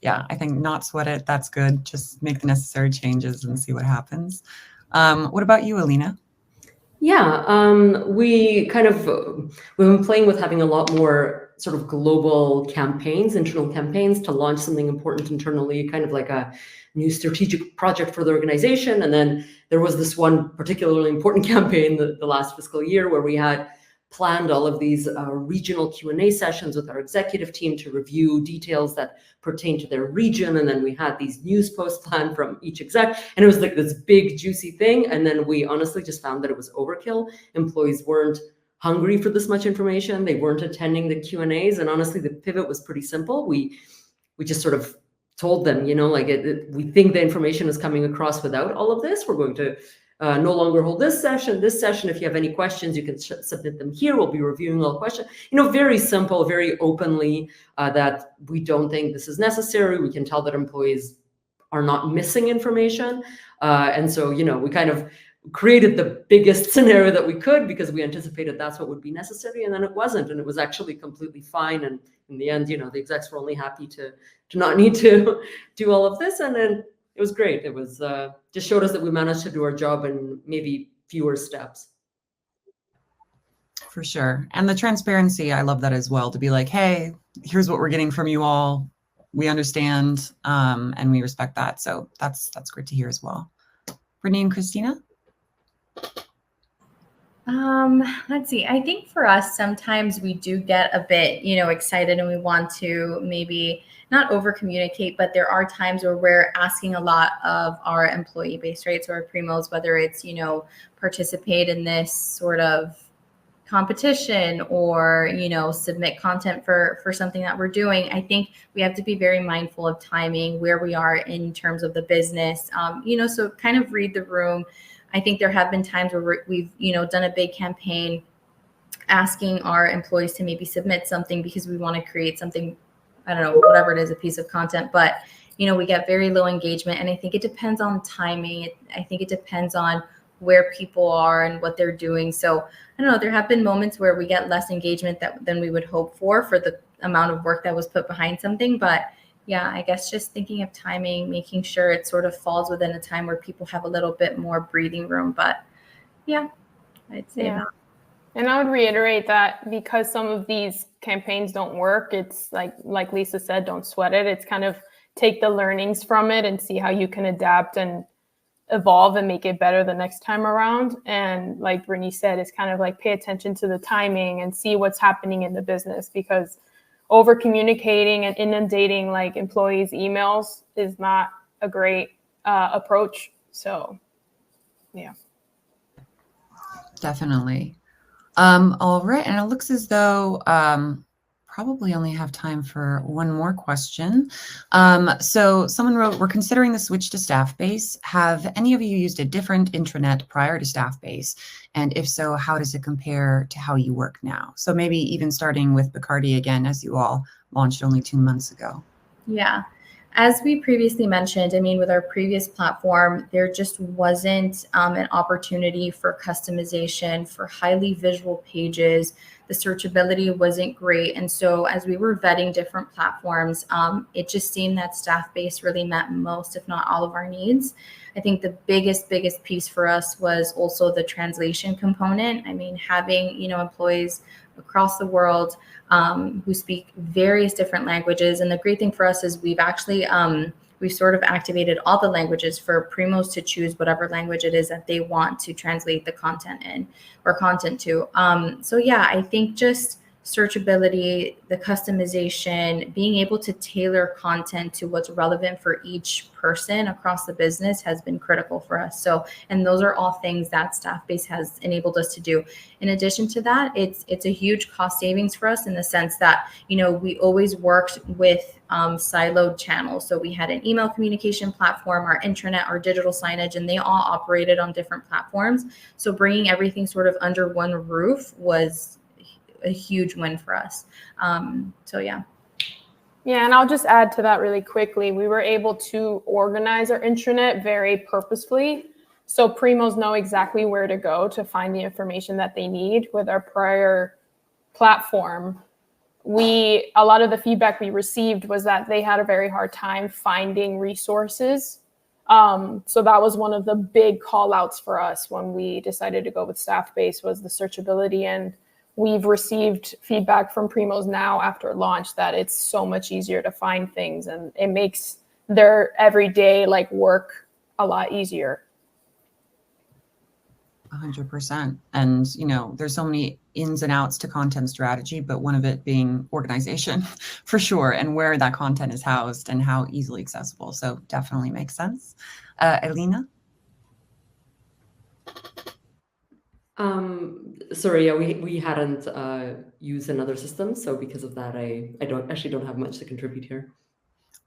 [SPEAKER 1] I think not sweat it. That's good. Just make the necessary changes and see what happens. What about you, Elina?
[SPEAKER 3] Yeah, we've been playing with having a lot more sort of global campaigns, internal campaigns to launch something important internally, kind of like a new strategic project for the organization. And then there was this one particularly important campaign the last fiscal year where we had planned all of these regional Q&A sessions with our executive team to review details that pertain to their region. And then we had these news posts planned from each exec. And it was like this big, juicy thing. And then we honestly just found that it was overkill. Employees weren't hungry for this much information. They weren't attending the Q&As. And honestly, the pivot was pretty simple. We just sort of told them, we think the information is coming across without all of this. We're going to no longer hold this session. If you have any questions, you can submit them here. We'll be reviewing all questions. Very simple, very openly, that we don't think this is necessary. We can tell that employees are not missing information. And so, we kind of created the biggest scenario that we could because we anticipated that's what would be necessary. And then it wasn't. And it was actually completely fine. And in the end, the execs were only happy to not need to do all of this. And then it was great. It was just showed us that we managed to do our job in maybe fewer steps.
[SPEAKER 1] For sure. And the transparency, I love that as well, to be like, hey, here's what we're getting from you all. We understand and we respect that. So that's great to hear as well. Brittany and Kristina?
[SPEAKER 5] Let's see. I think for us, sometimes we do get a bit, excited and we want to maybe not over communicate, but there are times where we're asking a lot of our employee base, right? So our primos, whether it's, participate in this sort of competition or, submit content for something that we're doing. I think we have to be very mindful of timing, where we are in terms of the business, so kind of read the room. I think there have been times where we've, done a big campaign asking our employees to maybe submit something because we want to create something, I don't know, whatever it is, a piece of content, but, we get very low engagement. And I think it depends on timing. I think it depends on where people are and what they're doing. So I don't know, there have been moments where we get less engagement than we would hope for the amount of work that was put behind something. But yeah, I guess just thinking of timing, making sure it sort of falls within a time where people have a little bit more breathing room. But yeah, I'd say that.
[SPEAKER 4] And I would reiterate that because some of these campaigns don't work, it's like Lisa said, don't sweat it. It's kind of take the learnings from it and see how you can adapt and evolve and make it better the next time around. And like Brittany said, it's kind of like pay attention to the timing and see what's happening in the business, because over communicating and inundating like employees' emails is not a great approach. So yeah.
[SPEAKER 1] Definitely. All right. And it looks as though probably only have time for one more question. So someone wrote, we're considering the switch to Staffbase. Have any of you used a different intranet prior to Staffbase? And if so, how does it compare to how you work now? So maybe even starting with Bacardi again, as you all launched only 2 months ago.
[SPEAKER 5] Yeah. As we previously mentioned, with our previous platform, there just wasn't an opportunity for customization for highly visual pages. The searchability wasn't great. And so as we were vetting different platforms, it just seemed that Staffbase really met most, if not all, of our needs. I think the biggest piece for us was also the translation component. Having, employees across the world who speak various different languages. And the great thing for us is we've actually, we've sort of activated all the languages for primos to choose whatever language it is that they want to translate the content in or content to. So yeah, I think just searchability, the customization, being able to tailor content to what's relevant for each person across the business has been critical for us. So, and those are all things that Staffbase has enabled us to do. In addition to that, it's a huge cost savings for us in the sense that, we always worked with siloed channels. So we had an email communication platform, our intranet, our digital signage, and they all operated on different platforms. So bringing everything sort of under one roof was a huge win for us. So yeah.
[SPEAKER 4] Yeah, and I'll just add to that really quickly. We were able to organize our intranet very purposefully, so primos know exactly where to go to find the information that they need. With our prior platform, a lot of the feedback we received was that they had a very hard time finding resources. So that was one of the big call outs for us when we decided to go with Staffbase, was the searchability. And we've received feedback from primos now after launch that it's so much easier to find things, and it makes their everyday work a lot easier.
[SPEAKER 1] 100%. And, there's so many ins and outs to content strategy, but one of it being organization for sure, and where that content is housed and how easily accessible. So definitely makes sense. Elina?
[SPEAKER 3] Sorry, yeah, we hadn't used another system, so because of that, I don't have much to contribute here.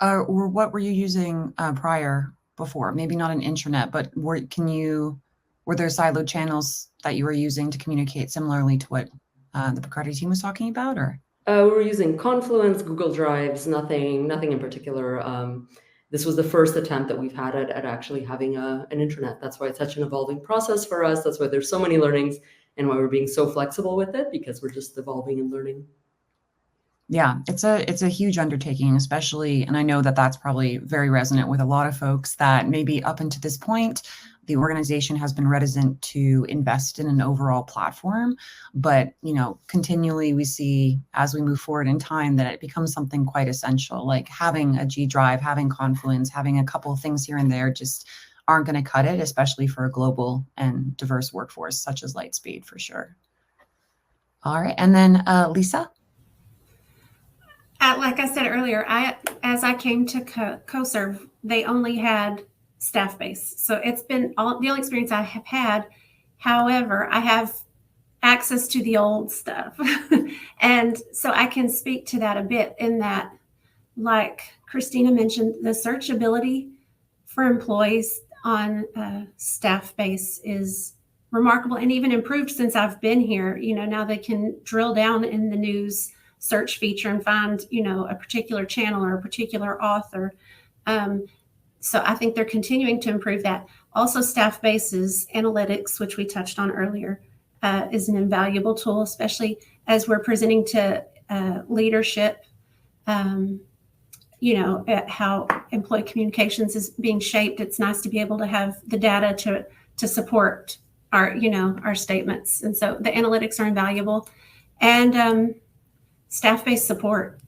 [SPEAKER 1] Or what were you using before? Maybe not an intranet, but were there siloed channels that you were using to communicate similarly to what the Bacardi team was talking about, or?
[SPEAKER 3] We were using Confluence, Google Drives, nothing in particular. This was the first attempt that we've had at actually having an intranet. That's why it's such an evolving process for us. That's why there's so many learnings, and why we're being so flexible with it, because we're just evolving and learning.
[SPEAKER 1] Yeah, it's a huge undertaking, especially, and I know that that's probably very resonant with a lot of folks that maybe up until this point, the organization has been reticent to invest in an overall platform, but continually we see as we move forward in time that it becomes something quite essential, like having a G Drive, having Confluence, having a couple of things here and there just aren't going to cut it, especially for a global and diverse workforce such as Lightspeed, for sure. All right. And then Lisa?
[SPEAKER 2] Like I said earlier, as I came to CoServ, they only had Staffbase. So it's been the only experience I have had. However, I have access to the old stuff. And so I can speak to that a bit in that, like Kristina mentioned, the searchability for employees on Staffbase is remarkable and even improved since I've been here. Now they can drill down in the news search feature and find, a particular channel or a particular author. So I think they're continuing to improve that. Also, Staffbase's analytics, which we touched on earlier, is an invaluable tool, especially as we're presenting to leadership, at how employee communications is being shaped. It's nice to be able to have the data to support our statements. And so the analytics are invaluable. And Staffbase support.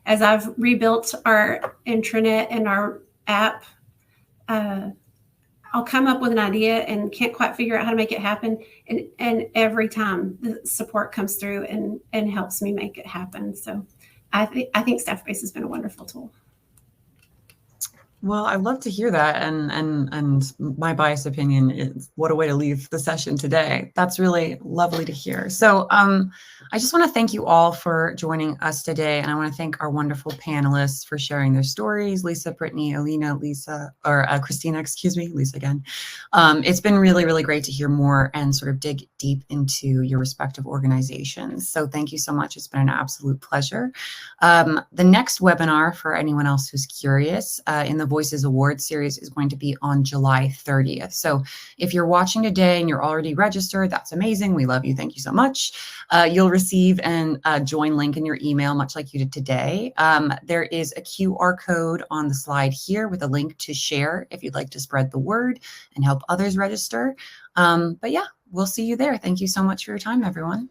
[SPEAKER 2] As I've rebuilt our intranet and our app, I'll come up with an idea and can't quite figure out how to make it happen. And every time the support comes through and helps me make it happen. So I think Staffbase has been a wonderful tool.
[SPEAKER 1] Well, I'd love to hear that. And my biased opinion is what a way to leave the session today. That's really lovely to hear. So I just want to thank you all for joining us today. And I want to thank our wonderful panelists for sharing their stories. Lisa, Brittany, Elina, Kristina, excuse me, Lisa again. It's been really, really great to hear more and sort of dig deep into your respective organizations. So thank you so much. It's been an absolute pleasure. The next webinar, for anyone else who's curious, in the Voices Awards series is going to be on July 30th. So if you're watching today and you're already registered, that's amazing. We love you. Thank you so much. You'll receive a join link in your email, much like you did today. There is a QR code on the slide here with a link to share if you'd like to spread the word and help others register. But yeah, we'll see you there. Thank you so much for your time, everyone.